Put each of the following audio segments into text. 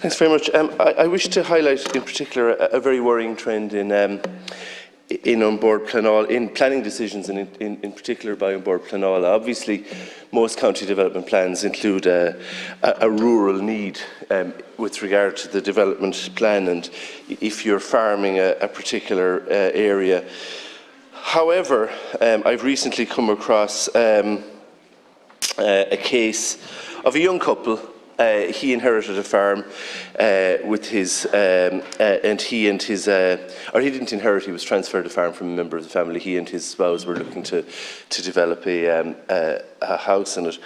Thanks very much. I wish to highlight in particular a very worrying trend in on board Planala, in planning decisions, and in particular by on board Planala. Obviously, most county development plans include a rural need with regard to the development plan, and if you're farming a particular area. However, I've recently come across a case of a young couple. He inherited a farm with his, and he didn't inherit, he was transferred a farm from a member of the family. He and his spouse were looking to develop a house in it.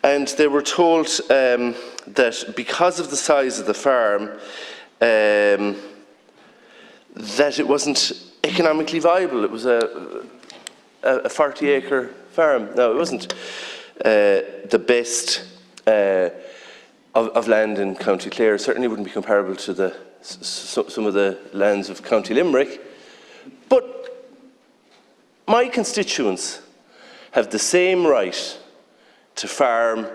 And they were told that because of the size of the farm, that it wasn't economically viable. It was a 40-acre farm. Now, it wasn't the best of land in County Clare. Certainly wouldn't be comparable to some of the lands of County Limerick. But my constituents have the same right to farm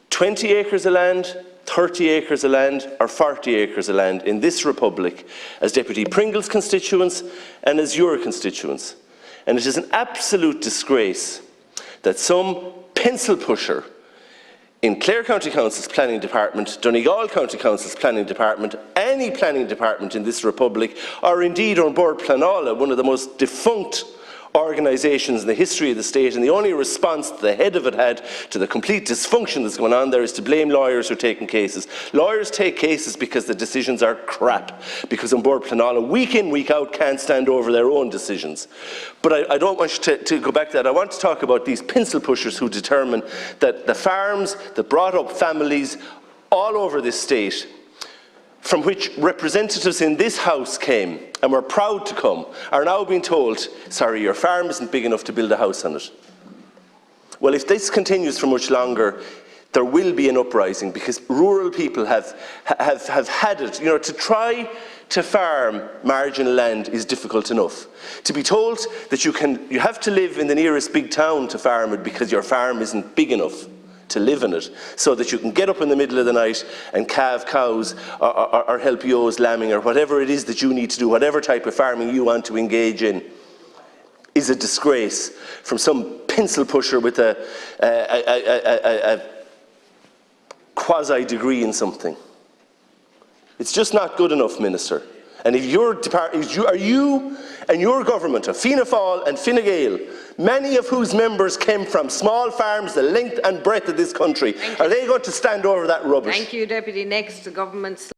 20 acres of land, 30 acres of land or 40 acres of land in this republic as Deputy Pringle's constituents and as your constituents. And it is an absolute disgrace that some pencil pusher in Clare County Council's planning department, Donegal County Council's planning department, any planning department in this republic, or indeed on board Planala, one of the most defunct organisations in the history of the state, and the only response the head of it had to the complete dysfunction that's going on there is to blame lawyers who are taking cases. Lawyers take cases because the decisions are crap, because on board Planala, week in, week out, can't stand over their own decisions. But I don't want to go back to that. I want to talk about these pencil pushers who determine that the farms that brought up families all over this state, from which representatives in this House came and were proud to come, are now being told, sorry, your farm isn't big enough to build a house on it. Well, if this continues for much longer, there will be an uprising, because rural people have had it. You know, to try to farm marginal land is difficult enough. To be told that you have to live in the nearest big town to farm it because your farm isn't big enough to live in it, so that you can get up in the middle of the night and calve cows or help ewes lambing or whatever it is that you need to do, whatever type of farming you want to engage in, is a disgrace from some pencil pusher with a quasi degree in something. It's just not good enough, Minister. And if you and your government of Fianna Fáil and Fine Gael, many of whose members came from small farms the length and breadth of this country, are they going to stand over that rubbish? Thank you, Deputy. Next, the government's